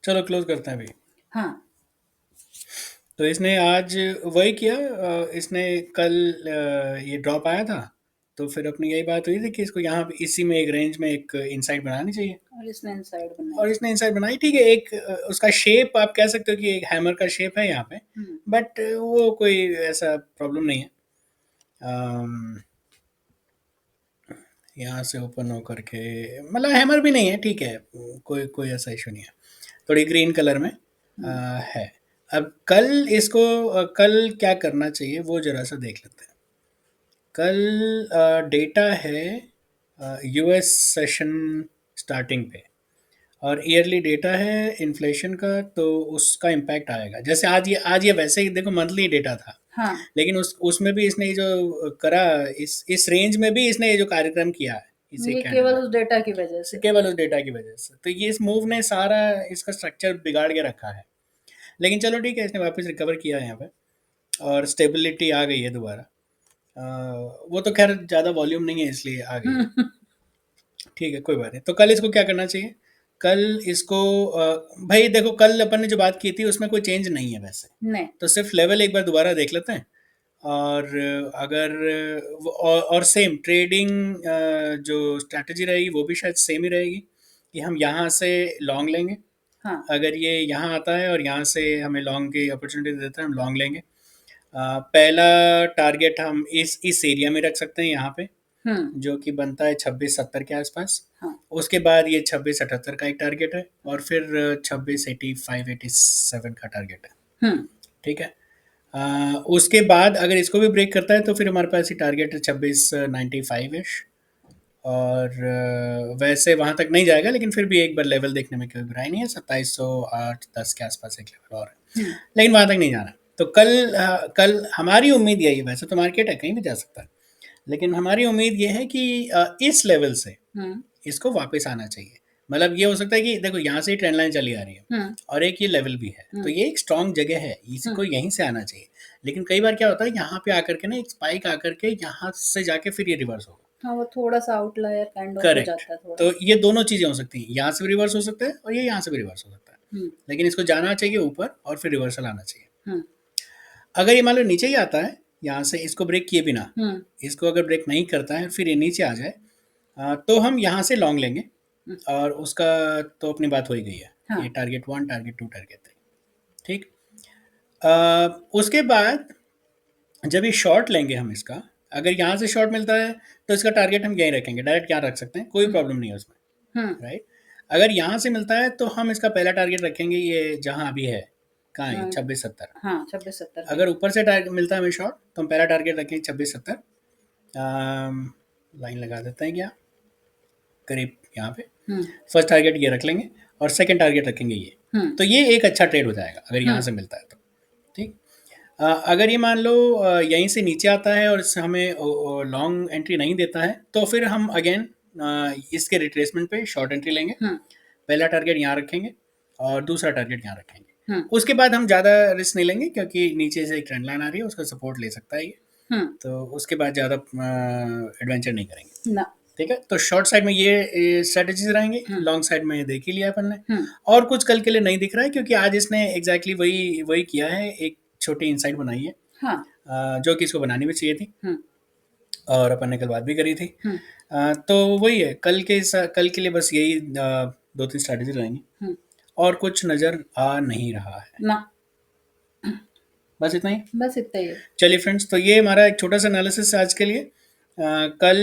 चलो क्लोज करते हैं अभी। हाँ। तो इसने आज वही किया, इसने कल ये ड्रॉप आया था, तो फिर अपनी यही बात हुई थी कि इसको यहाँ पे इसी में एक रेंज में एक इनसाइड बनानी चाहिए, और इसने इनसाइड और बनाई। इसने इनसाइड बनाई। ठीक है, एक उसका शेप आप कह सकते हो कि एक हैमर का शेप है यहाँ पे, हम्म। बट वो कोई ऐसा प्रॉब्लम नहीं है। अम, यहाँ से ओपन होकर के, मतलब हैमर भी नहीं है, ठीक है, कोई कोई ऐसा इशू नहीं है। थोड़ी ग्रीन कलर में हम्म। है। अब कल इसको कल क्या करना चाहिए वो जरा सा देख लेते हैं। कल डेटा है यूएस सेशन स्टार्टिंग पे, और ईयरली डेटा है इन्फ्लेशन का, तो उसका इम्पैक्ट आएगा। जैसे आज ये वैसे ही देखो मंथली डेटा था, हाँ, लेकिन उसमें भी इसने ये जो करा, इस रेंज में भी इसने ये जो कार्यक्रम किया है, इस एक ये कैंडल केवल में, उस डेटा की वजह से। केवल उस डेटा की वजह से। तो ये इस मूव ने सारा इसका स्ट्रक्चर बिगाड़ के रखा है। लेकिन चलो ठीक है, इसने वापस रिकवर किया है यहाँ पे, और स्टेबिलिटी आ गई है दोबारा। वो तो खैर ज़्यादा वॉल्यूम नहीं है इसलिए आ गई है। हम्म। ठीक है, कोई बात नहीं। तो कल इसको क्या करना चाहिए? कल इसको भाई देखो, कल अपन ने जो बात की थी उसमें कोई चेंज नहीं है वैसे, नहीं। तो सिर्फ लेवल एक बार दोबारा देख लेते हैं। और अगर और सेम ट्रेडिंग जो स्ट्रैटेजी रहेगी वो भी शायद सेम ही रहेगी, कि हम यहाँ से लॉन्ग लेंगे। हाँ। अगर ये यहाँ आता है और यहाँ से हमें लॉन्ग की अपॉर्चुनिटी देता है, हम लॉन्ग लेंगे। पहला टारगेट हम इस एरिया में रख सकते हैं यहाँ पे, हम्म। जो कि बनता है 2670 के आसपास। हाँ। उसके बाद ये 2678 का एक टारगेट है, और फिर 2685-87 का टारगेट है। हम्म। ठीक है। उसके बाद अगर इसको भी ब्रेक करता है तो फिर हमारे पास ये टारगेट है 2695 इश। और वैसे वहाँ तक नहीं जाएगा, लेकिन फिर भी एक बार लेवल देखने में कोई बुराई नहीं है। 2708-10 के आसपास एक लेवल और है, हम्म। लेकिन वहाँ तक नहीं जाना। तो कल हमारी उम्मीद यही है, वैसे तो मार्केट है कहीं भी जा सकता है, लेकिन हमारी उम्मीद ये है कि इस लेवल से हम्म। इसको वापस आना चाहिए। मतलब ये हो सकता है कि देखो यहाँ से ट्रेंड लाइन चली आ रही है, हम्म। और एक ये लेवल भी है, तो हम्म। ये एक स्ट्रॉन्ग जगह है, इसको यहीं से आना चाहिए। लेकिन कई बार क्या होता है, यहाँ पे आकर के ना एक स्पाइक आकर के यहाँ से जाके फिर ये रिवर्स होगा। हाँ, वो थोड़ा सा आउटलायर काइंड ऑफ हो करेक्ट। जाता है थोड़ा। तो ये दोनों चीज़ें हो सकती हैं, यहाँ से भी रिवर्स हो सकता है और ये यहाँ से भी रिवर्स हो सकता है। हम्म। लेकिन इसको जाना चाहिए ऊपर और फिर रिवर्सल आना चाहिए। हम्म। अगर ये मान लो नीचे ही आता है, यहाँ से इसको ब्रेक किए बिना, हम्म। इसको अगर ब्रेक नहीं करता है फिर ये नीचे आ जाए, तो हम यहाँ से लॉन्ग लेंगे। हम्म। और उसका तो अपनी बात हो ही गई है, ये हाँ। Target 1, target 2, target 3। ठीक। उसके बाद जब ये शॉर्ट लेंगे हम इसका, अगर यहाँ से शॉर्ट मिलता है तो इसका टारगेट हम यहीं रखेंगे, डायरेक्ट यहाँ रख सकते हैं, कोई हम्म। प्रॉब्लम नहीं है उसमें। हम्म। राइट। अगर यहाँ से मिलता है तो हम इसका पहला टारगेट रखेंगे, ये जहाँ अभी है, कहाँ है, 2670। हाँ, 2670 पे। अगर ऊपर से टारगेट मिलता है हमें शॉर्ट, तो हम पहला टारगेट रखेंगे 2670। लाइन लगा देते हैं क्या, करीब यहाँ पे। हम्म। फर्स्ट टारगेट ये रख लेंगे, और सेकंड टारगेट रखेंगे ये। हम्म। तो ये एक अच्छा ट्रेड हो जाएगा अगर यहाँ से मिलता है तो। ठीक। अगर ये मान लो यहीं से नीचे आता है और इससे हमें लॉन्ग एंट्री नहीं देता है, तो फिर हम अगेन इसके रिट्रेसमेंट पे शॉर्ट एंट्री लेंगे। हम्म। पहला टारगेट यहाँ रखेंगे और दूसरा टारगेट यहाँ रखेंगे। हम्म। उसके बाद हम ज़्यादा रिस्क नहीं लेंगे, क्योंकि नीचे से एक ट्रेंड लाइन आ रही है, उसका सपोर्ट ले सकता है ये। हम्म। तो उसके बाद ज़्यादा एडवेंचर नहीं करेंगे। ना। ठीक है, तो शॉर्ट साइड में ये स्ट्रेटजीज रहेंगी, हम्म। लॉन्ग साइड में ये देख ही लिया अपन ने। हम्म। और कुछ कल के लिए नहीं दिख रहा है, क्योंकि आज इसने एग्जैक्टली वही वही किया है, एक छोटी इनसाइड बनाई है, हाँ। जो कि इसको बनानी भी चाहिए थी, हम्म। और अपन ने कल बात भी करी थी। हम्म। तो वही है, कल के लिए बस यही 2-3 स्ट्रैटेजी रहेंगी, हम्म। और कुछ नज़र आ नहीं रहा है। ना। बस इतना ही। बस इतना ही है। चलिए फ्रेंड्स, तो ये हमारा एक छोटा सा एनालिसिस आज के लिए। कल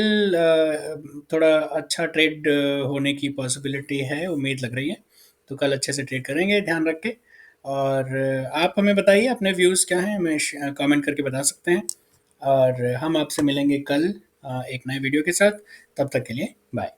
थोड़ा अच्छा ट्रेड होने की पॉसिबिलिटी है, उम्मीद लग रही है, तो कल अच्छे से ट्रेड करेंगे ध्यान रख के। और आप हमें बताइए अपने व्यूज़ क्या हैं, हमें कमेंट करके बता सकते हैं। और हम आपसे मिलेंगे कल एक नए वीडियो के साथ। तब तक के लिए बाय।